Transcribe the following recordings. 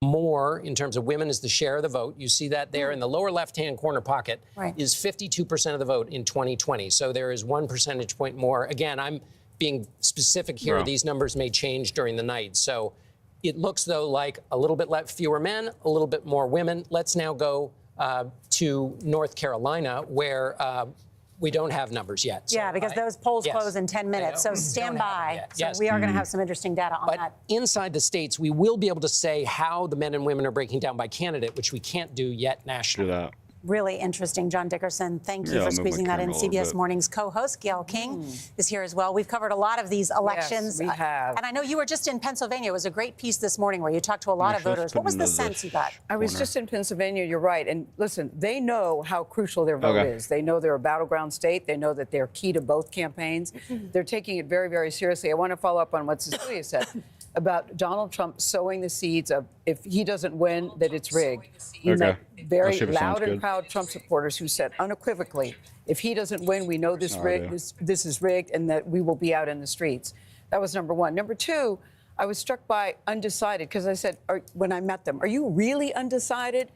more in terms of women as the share of the vote. You see that there in the lower left-hand corner pocket is 52% of the vote in 2020. So there is 1 percentage point more. Again, I'm being specific here. Wow. These numbers may change during the night. So it looks, though, like a little bit fewer men, a little bit more women. Let's now go to North Carolina, where we don't have numbers yet. So yeah, because those polls close in 10 minutes. So stand by. So we are going to have some interesting data on that. Inside the states, we will be able to say how the men and women are breaking down by candidate, which we can't do yet nationally. Really interesting. John Dickerson, thank you for squeezing that in. CBS Morning's co-host, Gayle King, is here as well. We've covered a lot of these elections. Yes, we have. And I know you were just in Pennsylvania. It was a great piece this morning where you talked to a lot of voters. What was the sense you got? I was just in Pennsylvania, you're right. And listen, they know how crucial their vote is. They know they're a battleground state. They know that they're key to both campaigns. They're taking it very, very seriously. I want to follow up on what Cecilia said about Donald Trump sowing the seeds of, if he doesn't win, that it's rigged. He met very loud and proud Trump supporters who said unequivocally, if he doesn't win, we know this is rigged and that we will be out in the streets. That was number one. Number two, I was struck by undecided, because I said, when I met them, are you really undecided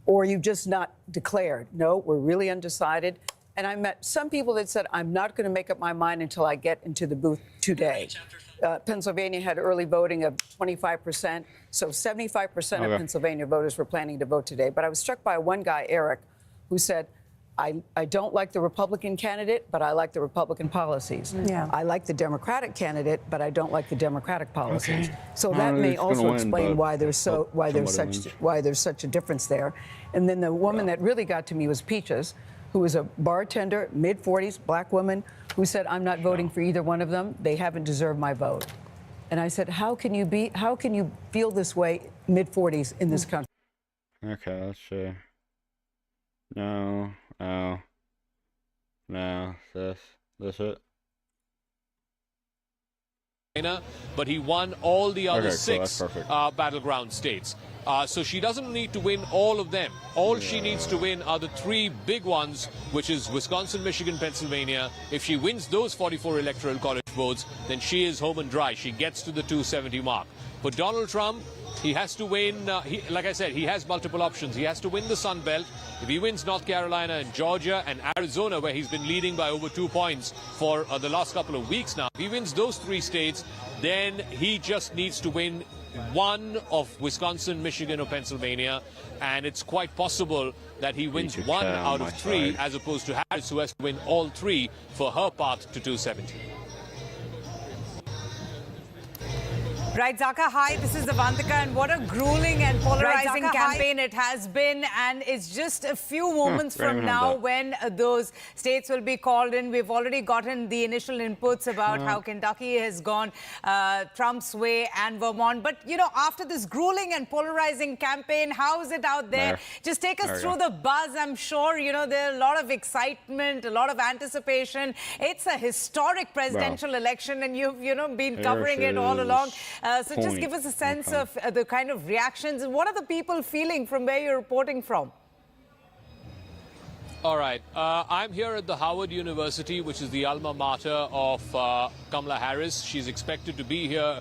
or are you just not declared? No, we're really undecided. And I met some people that said, I'm not going to make up my mind until I get into the booth today. Pennsylvania had early voting of 25%, so 75% of Pennsylvania voters were planning to vote today. But I was struck by one guy, Eric, who said, I don't like the Republican candidate, but I like the Republican policies. I like the Democratic candidate, but I don't like the Democratic policies. So that may also explain why there's such a difference there. And then the woman that really got to me was Peaches, who was a bartender, mid-40s, black woman, who said, I'm not voting for either one of them. They haven't deserved my vote. And I said, how can you feel this way mid-40s in this country? Okay, let's see. No, this it? But he won all the other 6 battleground states. So she doesn't need to win all of them. All she needs to win are the 3 big ones, which is Wisconsin, Michigan, Pennsylvania. If she wins those 44 electoral college votes, then she is home and dry. She gets to the 270 mark. For Donald Trump, he has to win, like I said, he has multiple options. He has to win the Sun Belt. If he wins North Carolina and Georgia and Arizona, where he's been leading by over 2 points for the last couple of weeks now, if he wins those 3 states, then he just needs to win one of Wisconsin, Michigan, or Pennsylvania, and it's quite possible that he wins 1 out of 3, as opposed to Harris, who has to win all 3 for her path to 270. Right, Zaka, hi, this is Avantika, and what a grueling and polarizing campaign it has been, and it's just a few moments from now when those states will be called in. We've already gotten the initial inputs about how Kentucky has gone Trump's way and Vermont, but, you know, after this grueling and polarizing campaign, how is it out there? Just take us through the buzz. I'm sure, you know, there are a lot of excitement, a lot of anticipation. It's a historic presidential election, and you've, you know, been covering it all along. So just give us a sense of the kind of reactions. What are the people feeling from where you're reporting from? All right. I'm here at the Howard University, which is the alma mater of Kamala Harris. She's expected to be here,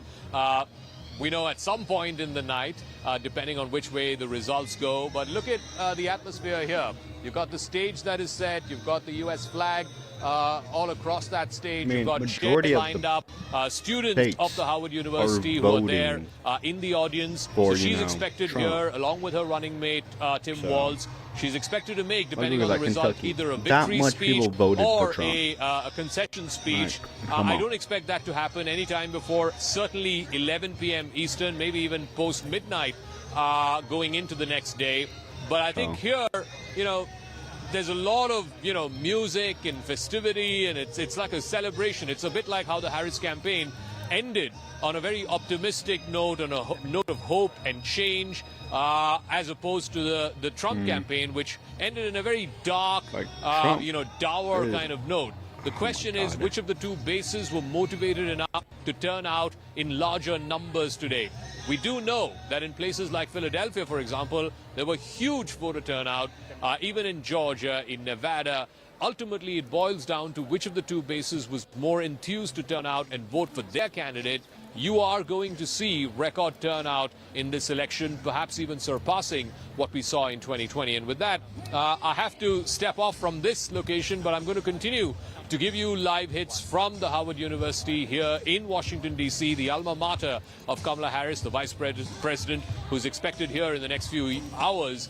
we know, at some point in the night, depending on which way the results go. But look at the atmosphere here. You've got the stage that is set. You've got the U.S. flag all across that stage. You've got chairs lined up. Students of the Howard University who are there in the audience. So she's expected here, along with her running mate, Tim Walz. She's expected to make, depending on the result, either a victory speech or a concession speech. I don't expect that to happen anytime before, certainly 11 p.m. Eastern, maybe even post-midnight going into the next day. But I think here, you know, there's a lot of, you know, music and festivity, and it's like a celebration. It's a bit like how the Harris campaign ended on a very optimistic note, on a note of hope and change, as opposed to the Trump campaign, which ended in a very dark, you know, dour kind of note. The question is, which of the 2 bases were motivated enough to turn out in larger numbers today? We do know that in places like Philadelphia, for example, there were huge voter turnout, even in Georgia, in Nevada. Ultimately, it boils down to which of the 2 bases was more enthused to turn out and vote for their candidate. you are going to see record turnout in this election, perhaps even surpassing what we saw in 2020. And with that, I have to step off from this location, but I'm going to continue to give you live hits from the Howard University here in Washington, D.C., the alma mater of Kamala Harris, the vice president, who's expected here in the next few hours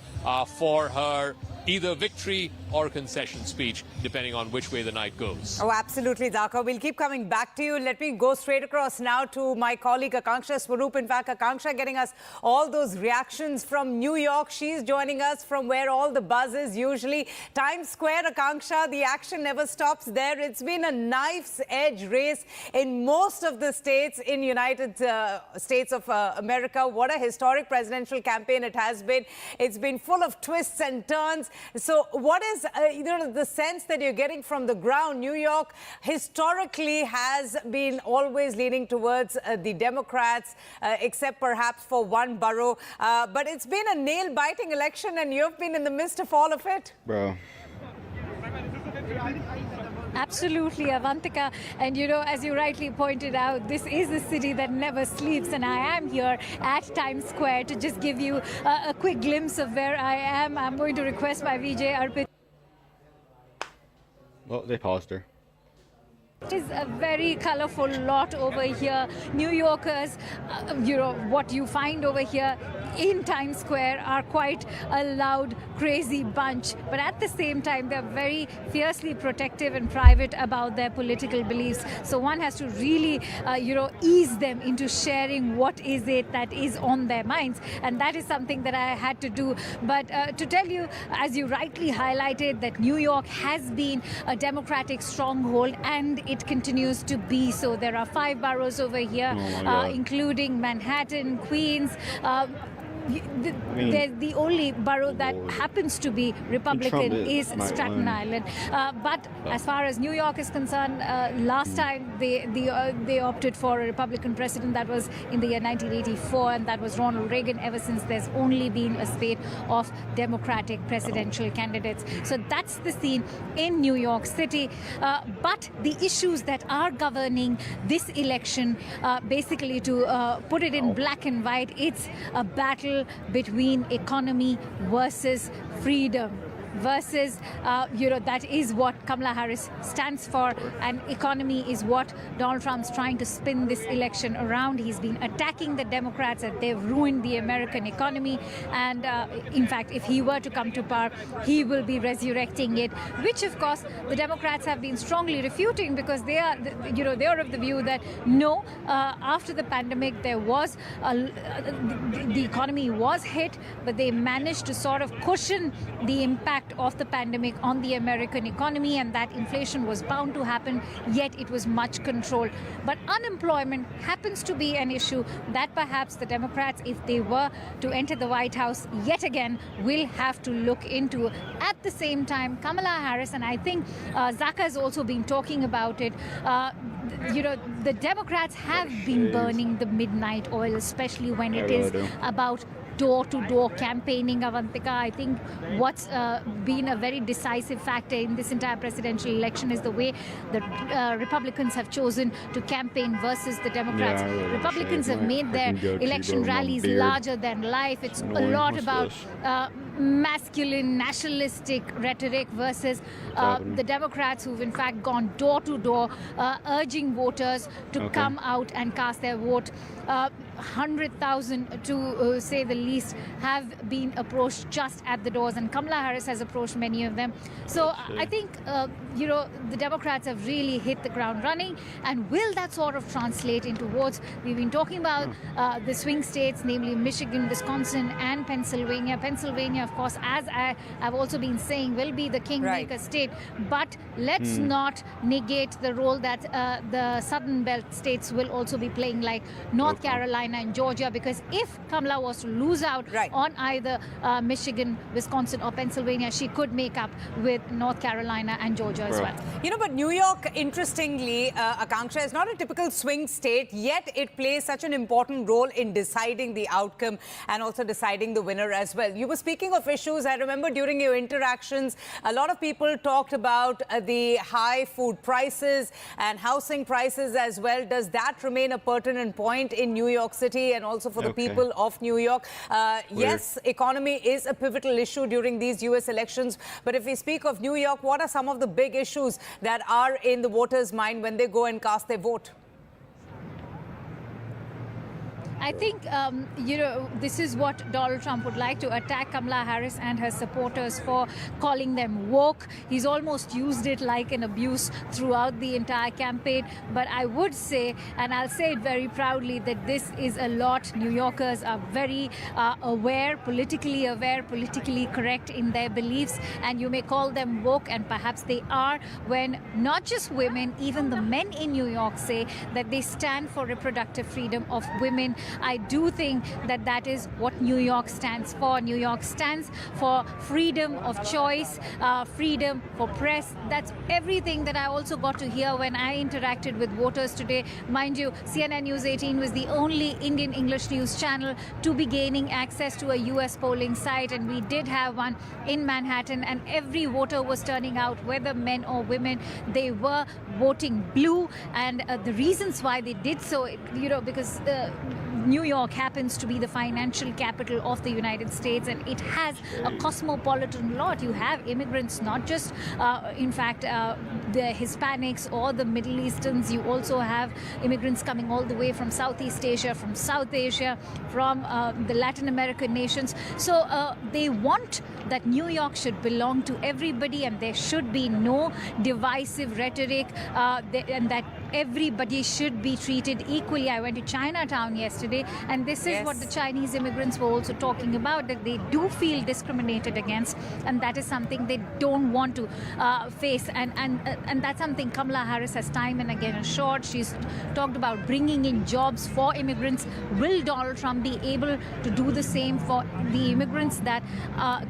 for her either victory or concession speech, depending on which way the night goes. Oh, absolutely, Dhaka. We'll keep coming back to you. Let me go straight across now to my colleague Akanksha Swaroop. In fact, Akanksha getting us all those reactions from New York. She's joining us from where all the buzz is usually. Times Square, Akanksha, the action never stops there. It's been a knife's edge race in most of the states in United States of America. What a historic presidential campaign it has been. It's been full of twists and turns. So what is the sense that you're getting from the ground? New York historically has been always leaning towards the Democrats, except perhaps for one borough. But it's been a nail-biting election, and you've been in the midst of all of it. Bro. Absolutely, Avantika. And, you know, as you rightly pointed out, this is a city that never sleeps. And I am here at Times Square to just give you a quick glimpse of where I am. I'm going to request my VJ Arpit. Well, they paused her. It is a very colorful lot over here. New Yorkers, you know, what you find over here in Times Square are quite a loud, crazy bunch. But at the same time, they're very fiercely protective and private about their political beliefs. So one has to really, you know, ease them into sharing what is it that is on their minds. And that is something that I had to do. But to tell you, as you rightly highlighted, that New York has been a Democratic stronghold, and it continues to be so. There are 5 boroughs over here, including Manhattan, Queens. The only borough that happens to be Republican is Staten Island. But as far as New York is concerned, last time they opted for a Republican president. That was in the year 1984, and that was Ronald Reagan. Ever since, there's only been a spate of Democratic presidential candidates. So that's the scene in New York City. But the issues that are governing this election, basically to put it in black and white, it's a battle between economy versus freedom. Versus, you know, that is what Kamala Harris stands for, and economy is what Donald Trump's trying to spin this election around. He's been attacking the Democrats that they've ruined the American economy, and in fact, if he were to come to power, he will be resurrecting it, which of course the Democrats have been strongly refuting, because they are, you know, they are of the view that no, after the pandemic there was the economy was hit, but they managed to sort of cushion the impact of the pandemic on the American economy, and that inflation was bound to happen, yet it was much controlled. But unemployment happens to be an issue that perhaps the Democrats, if they were to enter the White House yet again, will have to look into. At the same time, Kamala Harris, and I think Zaka has also been talking about it, you know, the Democrats have been burning the midnight oil, especially when it is about door-to-door campaigning, Avantika. I think what's been a very decisive factor in this entire presidential election is the way the Republicans have chosen to campaign versus the Democrats. Republicans have made their election rallies larger than life. It's a lot about masculine, nationalistic rhetoric versus the Democrats, who've in fact gone door-to-door, urging voters to come out and cast their vote. 100,000 to say the least have been approached just at the doors, and Kamala Harris has approached many of them. So I think you know, the Democrats have really hit the ground running, and will that sort of translate into votes? We've been talking about the swing states, namely Michigan, Wisconsin and Pennsylvania. Pennsylvania, of course, as I've also been saying, will be the kingmaker state, but let's not negate the role that the Southern Belt states will also be playing, like North Carolina Carolina and Georgia, because if Kamala was to lose out on either Michigan, Wisconsin, or Pennsylvania, she could make up with North Carolina and Georgia as well. You know, but New York, interestingly, Akanksha, is not a typical swing state, yet it plays such an important role in deciding the outcome and also deciding the winner as well. You were speaking of issues. I remember during your interactions, a lot of people talked about the high food prices and housing prices as well. Does that remain a pertinent point in New York City and also for the people of New York? Yes, economy is a pivotal issue during these U.S. elections. But if we speak of New York, what are some of the big issues that are in the voters' mind when they go and cast their vote? I think, this is what Donald Trump would like, to attack Kamala Harris and her supporters for calling them woke. He's almost used it like an abuse throughout the entire campaign. But I would say, and I'll say it very proudly, that this is a lot. New Yorkers are very aware, politically correct in their beliefs. And you may call them woke, and perhaps they are, when not just women, even the men in New York say that they stand for reproductive freedom of women. I do think that that is what New York stands for. New York stands for freedom of choice, freedom for press. That's everything that I also got to hear when I interacted with voters today. Mind you, CNN News 18 was the only Indian English news channel to be gaining access to a US polling site, and we did have one in Manhattan, and every voter was turning out, whether men or women. They were voting blue, and the reasons why they did so, because New York happens to be the financial capital of the United States, and it has a cosmopolitan lot. You have immigrants, not just, the Hispanics or the Middle Easterns. You also have immigrants coming all the way from Southeast Asia, from South Asia, from the Latin American nations. So they want that New York should belong to everybody, and there should be no divisive rhetoric, and that everybody should be treated equally. I went to Chinatown yesterday, and this is what the Chinese immigrants were also talking about, that they do feel discriminated against, and that is something they don't want to face. And that's something Kamala Harris has time and again assured. She's talked about bringing in jobs for immigrants. Will Donald Trump be able to do the same for the immigrants that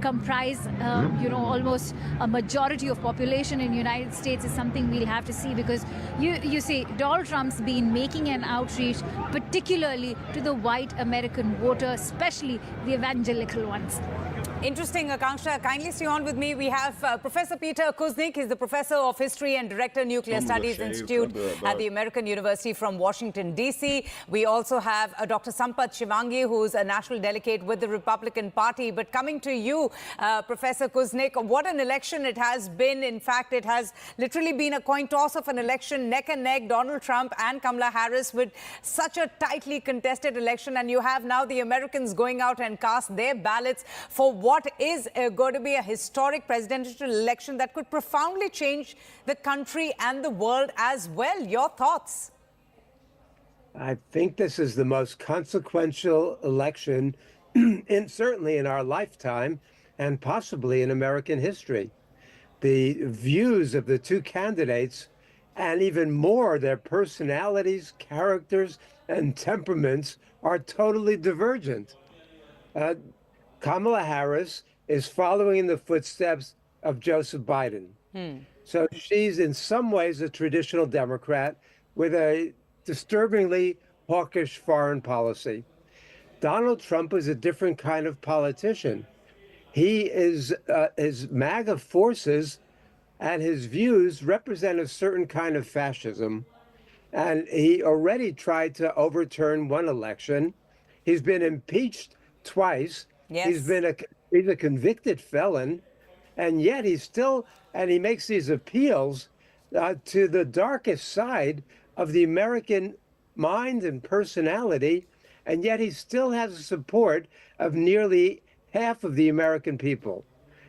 comprise, almost a majority of population in the United States? Is something we'll have to see, because you see, Donald Trump's been making an outreach, particularly to the white American voter, especially the evangelical ones. Interesting, Akanksha. Kindly stay on with me. We have Professor Peter Kuznick. He's the Professor of History and Director, Nuclear Studies Institute at the American University from Washington, D.C. We also have Dr. Sampath Shivangi, who's a national delegate with the Republican Party. But coming to you, Professor Kuznick, what an election it has been. In fact, it has literally been a coin toss of an election, neck and neck, Donald Trump and Kamala Harris, with such a tightly contested election. And you have now the Americans going out and cast their ballots for what is going to be a historic presidential election that could profoundly change the country and the world as well. Your thoughts? I think this is the most consequential election, certainly in our lifetime, and possibly in American history. The views of the two candidates, and even more, their personalities, characters, and temperaments, are totally divergent. Kamala Harris is following in the footsteps of Joseph Biden. So she's in some ways a traditional Democrat with a disturbingly hawkish foreign policy. Donald Trump is a different kind of politician. He is, his MAGA forces and his views represent a certain kind of fascism. And he already tried to overturn one election. He's been impeached twice. He's a convicted felon, and yet he makes these appeals to the darkest side of the American mind and personality, and yet he still has the support of nearly half of the American people.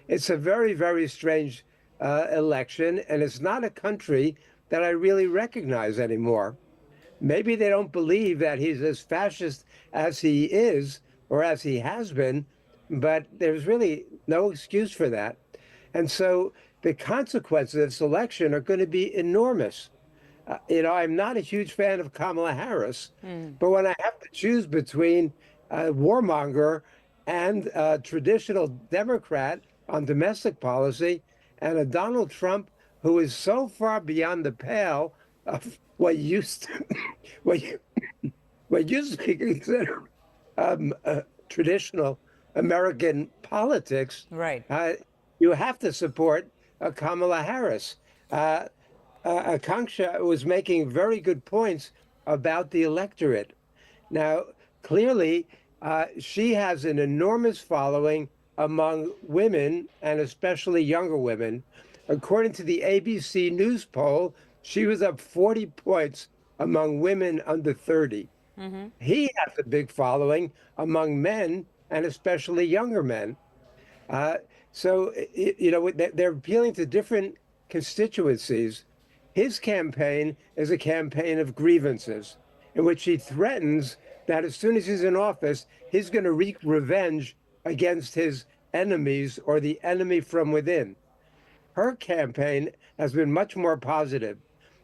It's a very, very strange election, and it's not a country that I really recognize anymore. Maybe they don't believe that he's as fascist as he is, or as he has been, but there's really no excuse for that. And so the consequences of this election are going to be enormous. I'm not a huge fan of Kamala Harris, but when I have to choose between a warmonger and a traditional Democrat on domestic policy and a Donald Trump who is so far beyond the pale of what used to be considered traditional American politics, Right. You have to support Kamala Harris. Akanksha was making very good points about the electorate. Now, clearly, she has an enormous following among women, and especially younger women. According to the ABC News poll, she was up 40 points among women under 30. He has a big following among men, and especially younger men. So, they're appealing to different constituencies. His campaign is a campaign of grievances in which he threatens that as soon as he's in office, he's going to wreak revenge against his enemies or the enemy from within. Her campaign has been much more positive.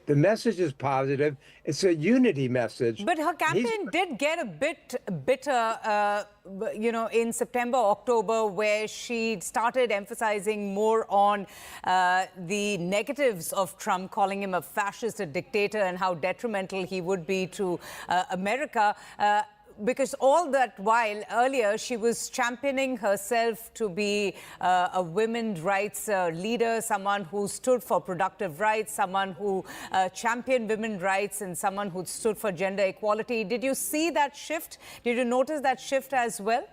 The message is positive. It's a unity message. But her campaign did get a bit bitter, in September, October, where she started emphasizing more on the negatives of Trump, calling him a fascist, a dictator, and how detrimental he would be to America. Because all that while earlier she was championing herself to be a women's rights leader, someone who stood for productive rights, someone who championed women's rights, and someone who stood for gender equality. Did you see that shift? Did you notice that shift as well?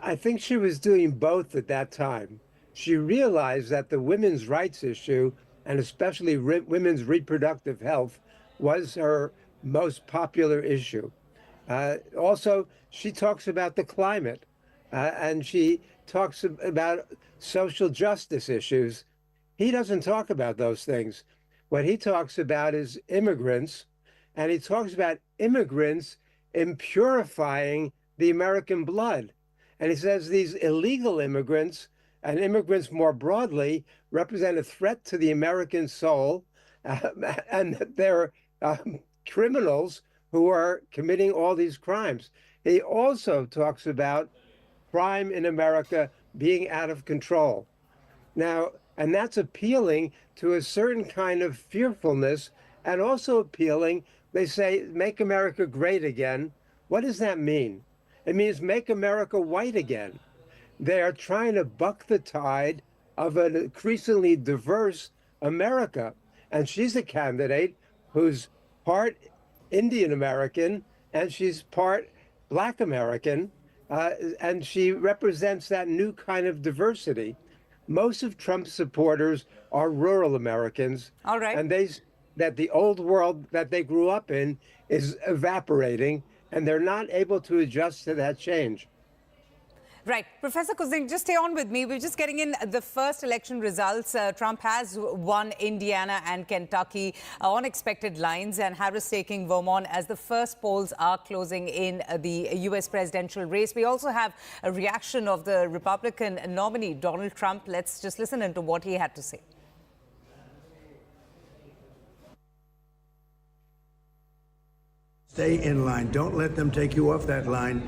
I think she was doing both at that time. She realized that the women's rights issue, and especially women's reproductive health, was her most popular issue. Also, she talks about the climate, and she talks about social justice issues. He doesn't talk about those things. What he talks about is immigrants, and he talks about immigrants impurifying the American blood. And he says these illegal immigrants and immigrants more broadly represent a threat to the American soul, and that they're criminals who are committing all these crimes. He also talks about crime in America being out of control. Now, and that's appealing to a certain kind of fearfulness, and also appealing, they say, make America great again. What does that mean? It means make America white again. They are trying to buck the tide of an increasingly diverse America. And she's a candidate who's part Indian American, and she's part Black American, and she represents that new kind of diversity. Most of Trump's supporters are rural Americans, all right, and that the old world that they grew up in is evaporating, and they're not able to adjust to that change. Right. Professor Kuznig, just stay on with me. We're just getting in the first election results. Trump has won Indiana and Kentucky on expected lines, and Harris taking Vermont as the first polls are closing in the U.S. presidential race. We also have a reaction of the Republican nominee, Donald Trump. Let's just listen into what he had to say. Stay in line. Don't let them take you off that line.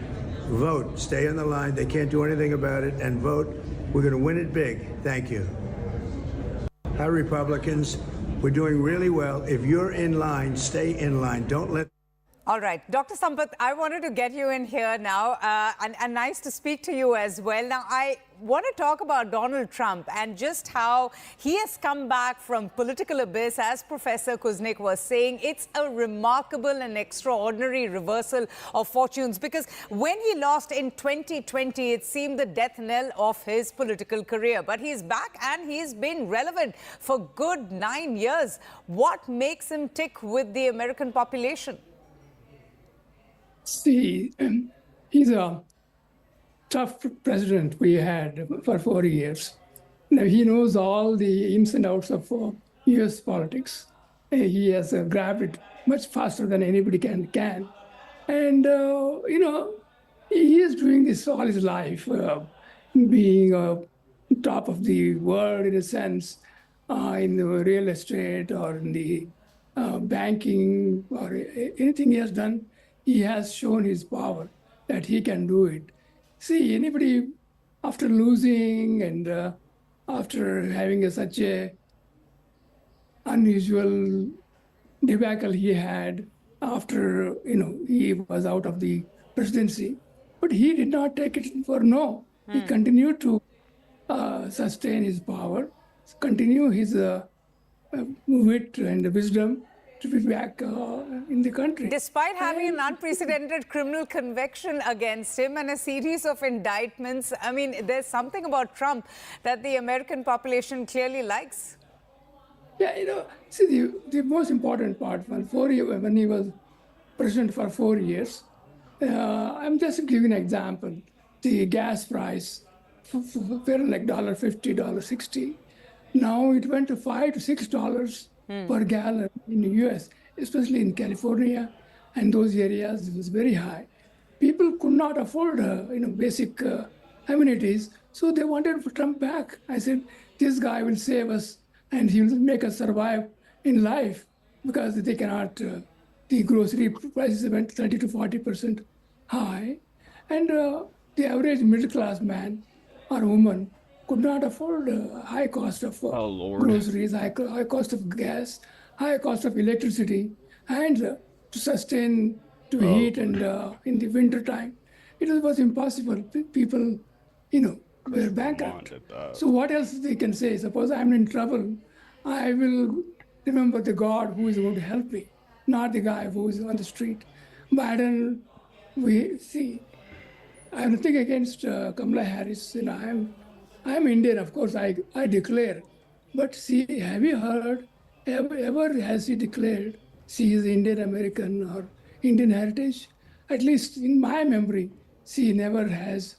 Vote. Stay on the line. They can't do anything about it. And vote. We're going to win it big. Thank you. Hi, Republicans. We're doing really well. If you're in line, stay in line. Don't let... All right. Dr. Sampath, I wanted to get you in here now, and nice to speak to you as well. Now, I want to talk about Donald Trump and just how he has come back from political abyss. As Professor Kuznig was saying, it's a remarkable and extraordinary reversal of fortunes, because when he lost in 2020, it seemed the death knell of his political career. But he's back, and he's been relevant for good 9 years. What makes him tick with the American population? See, he's a tough president we had for 4 years. Now, he knows all the ins and outs of U.S. politics. He has grabbed it much faster than anybody can. And, he is doing this all his life, being top of the world in a sense, in the real estate or in the banking or anything he has done, he has shown his power that he can do it. See, anybody after losing and after having such a unusual debacle he had after he was out of the presidency, but he did not take it for no. He continued to sustain his power, continue his wit and wisdom to be back in the country. Despite having an unprecedented criminal conviction against him and a series of indictments, I mean, there's something about Trump that the American population clearly likes. Yeah, see, the most important part, when he was president for 4 years, I'm just giving an example. The gas price were like $1.50, $1.60. Now it went to $5 to $6 per gallon in the U.S., especially in California and those areas. It was very high. People could not afford, basic amenities, so they wanted Trump back. I said, this guy will save us and he will make us survive in life because they cannot. The grocery prices went 30 to 40% high, and the average middle-class man or woman could not afford high cost of groceries, high cost of gas, high cost of electricity, and to sustain, to heat, and in the winter time, it was impossible. People, were bankrupt. So what else they can say? Suppose I'm in trouble, I will remember the God who is going to help me, not the guy who is on the street. Biden, we see. I have nothing against Kamala Harris. I'm Indian, of course, I declare. But see, have you heard, ever has he declared she is Indian American or Indian heritage? At least in my memory, she never has